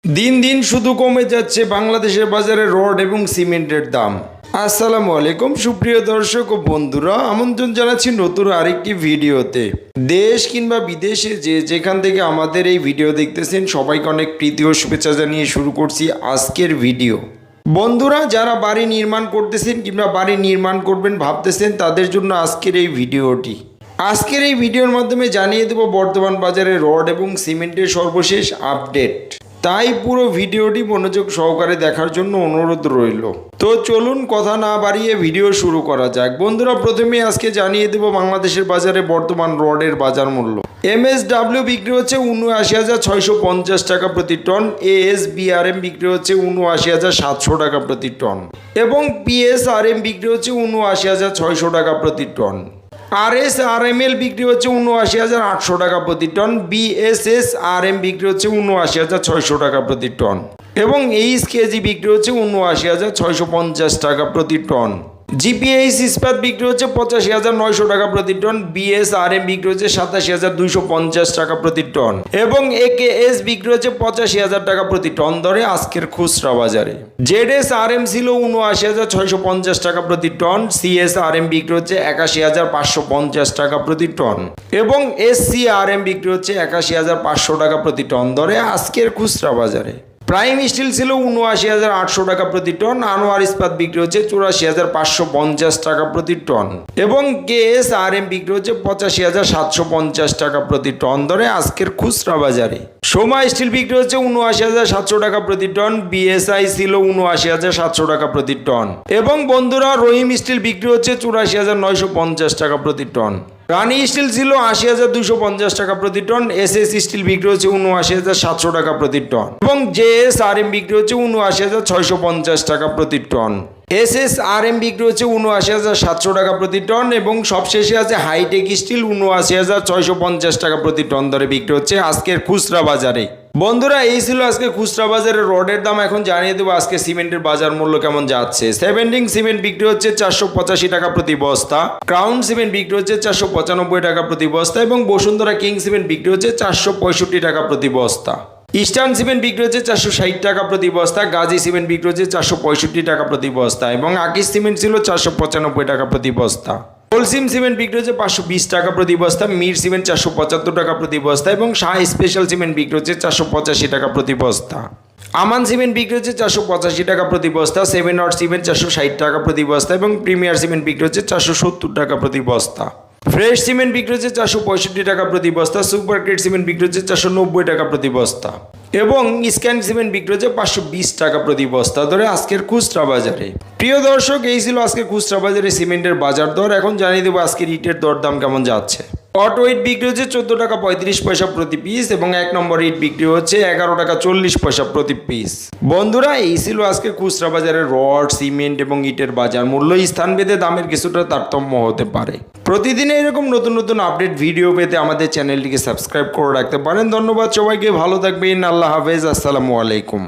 দিন দিন শুধু কমে যাচ্ছে বাংলাদেশের বাজারে রড এবং সিমেন্টের দাম। আসসালামু আলাইকুম সুপ্রিয় দর্শক ও বন্ধুরা, আমন্ত্রণ জানাচ্ছি নতুন আরেকটি ভিডিওতে। দেশ কিংবা বিদেশে যে যেখান থেকে আমাদের এই ভিডিও দেখতেছেন সবাইকে অনেক প্রীতি ও শুভেচ্ছা জানিয়ে শুরু করছি আজকের ভিডিও। বন্ধুরা, যারা বাড়ি নির্মাণ করতেছেন কিংবা বাড়ি নির্মাণ করবেন ভাবতেছেন তাদের জন্য আজকের এই ভিডিওটি। আজকের এই ভিডিওর মাধ্যমে জানিয়ে দেব বর্তমান বাজারে রড এবং সিমেন্টের সর্বশেষ আপডেট। তাই পুরো ভিডিওটি মনোযোগ সহকারে দেখার জন্য অনুরোধ রইল। তো চলুন কথা না বাড়িয়ে ভিডিও শুরু করা যাক। বন্ধুরা, প্রথমে আজকে জানিয়ে দেব বাংলাদেশের বাজারে বর্তমান রডের বাজার মূল্য। MSW বিক্রি হচ্ছে ৭৯,৬৫০ টাকা প্রতি টন, ASBRM বিক্রি হচ্ছে ৭৯,৭০০ টাকা প্রতি টন এবং PSRM বিক্রি হচ্ছে ৭৯,৬০০ টাকা প্রতি টন। RSRML বিক্রি হচ্ছে ৭৯,৮০০ টাকা প্রতি টন, BSSRM বিক্রি হচ্ছে ৭৯,৬০০ টাকা প্রতি টন এবং HKG বিক্রি হচ্ছে ৭৯,৬৫০ টাকা প্রতি টন। GPH ইস্পাত বিক্রি হচ্ছে ৮৫,৯০০ টাকা প্রতি টন, BSRM বিক্রি হচ্ছে ৮৭,২৫০ টাকা প্রতি টন এবং AKS বিক্রি হচ্ছে ৮৫,০০০ টাকা প্রতি টন দরে আজকের খুচরা বাজারে। ZSRM ছিল ৭৯,৬৫০ টাকা প্রতি টন, CSRM বিক্রি হচ্ছে ৮১,৫৫০ টাকা প্রতি টন এবং SCRM বিক্রি হচ্ছে ৮১,৫০০ টাকা প্রতি টন দরে আজকের খুচরা বাজারে। প্রাইম স্টিল ছিল ৭৯,৮০০ টাকা প্রতি টন, আনোয়ার ইস্পাত বিক্রি হচ্ছে ৮৪,৫৫০ টাকা প্রতি টন এবং KSRM বিক্রি হচ্ছে ৮৫,৭৫০ টাকা প্রতি টন দরে আজকের খুচরা বাজারে। সোমা স্টিল বিক্রি হচ্ছে ৭৯,৭০০ টাকা প্রতি টন, BSI ছিল ৭৯,৭০০ টাকা প্রতি টন এবং বন্ধুরা রহিম স্টিল বিক্রি হচ্ছে ৮৪,৯৫০ টাকা প্রতি টন। রানি স্টিল ছিল ৮০,২৫০ টাকা প্রতি টন, SS স্টিল বিক্রি হচ্ছে ৭৯,৭০০ টাকা প্রতি টন এবং JSRM বিক্রি হচ্ছে ৭৯,৬৫০ টাকা প্রতি টন। SSRM বিক্রি হচ্ছে ৭৯,৭০০ টাকা প্রতি টন এবং সবশেষে আছে হাইটেক স্টিল ৭৯,৬৫০ টাকা প্রতি টন দরে বিক্রি হচ্ছে আজকের খুচরা বাজারে। বন্ধুরা, এই ছিল আজকে খুচরা বাজারে রডের দাম। এখন জানিয়ে দেবো আজকে সিমেন্টের বাজার মূল্য কেমন যাচ্ছে। সেভেন্টিং সিমেন্ট বিক্রি হচ্ছে ৪৮৫ টাকা প্রতি বস্তা, ক্রাউন সিমেন্ট বিক্রি হচ্ছে ৪৯৫ টাকা প্রতি বস্তা এবং বসুন্ধরা কিং সিমেন্ট বিক্রি হচ্ছে ৪৬৫ টাকা প্রতি বস্তা। ইস্টার্ন সিমেন্ট বিক্রি হচ্ছে ৪৬০ টাকা প্রতি বস্তা, গাজী সিমেন্ট বিক্রি হচ্ছে ৪৬৫ টাকা প্রতি বস্তা এবং আকিস সিমেন্ট ছিল ৪৯৫ টাকা প্রতি বস্তা। হোলসিম সিমেন্ট বিক্রি হচ্ছে ৫২০ টাকা প্রতি বস্তা, মির সিমেন্ট ৪৭৫ টাকা প্রতি বস্তা এবং শাহ স্পেশাল সিমেন্ট বিক্রি হচ্ছে ৪৮৫ টাকা প্রতি বস্তা। আমান সিমেন্ট বিক্রি হচ্ছে ৪৮৫ টাকা প্রতি বস্তা, 7 নট সিমেন্ট ৪৬০ টাকা প্রতি বস্তা এবং প্রিমিয়ার সিমেন্ট বিক্রি হচ্ছে ৪৭০ টাকা প্রতি বস্তা। ফ্রেশ সিমেন্ট বিক্রি হচ্ছে ৪৬৫ টাকা প্রতি বস্তা, সুপার গ্রেড সিমেন্ট বিক্রি হচ্ছে ৪৯০ টাকা প্রতি বস্তা এবং স্ক্যান সিমেন্ট বিক্রি হচ্ছে ৫২০ টাকা প্রতি বস্তা ধরে আজকের খুচরা বাজারে। প্রিয় দর্শক, এই ছিল আজকে খুচরা বাজারে সিমেন্টের বাজার দর। এখন জানিয়ে দেবো আজকের ইটের দরদাম কেমন যাচ্ছে। অটো ইট বিক্রি হচ্ছে ১৪ টাকা ৩৫ পয়সা প্রতি পিস এবং ১ নম্বর ইট বিক্রি হচ্ছে ১১ টাকা ৪০ পয়সা প্রতি পিস। বন্ধুরা, এই ছিল আজকে খুচরা বাজারে রড, সিমেন্ট এবং ইটের বাজার মূল্য। স্থানভেদে দামের কিছুটা তারতম্য হতে পারে। প্রতিদিন এরকম নতুন নতুন আপডেট ভিডিও পেতে আমাদের চ্যানেলটিকে সাবস্ক্রাইব করে রাখতে পারেন। ধন্যবাদ সবাইকে, ভালো থাকবেন। আল্লাহ হাফেজ, আসসালামু আলাইকুম।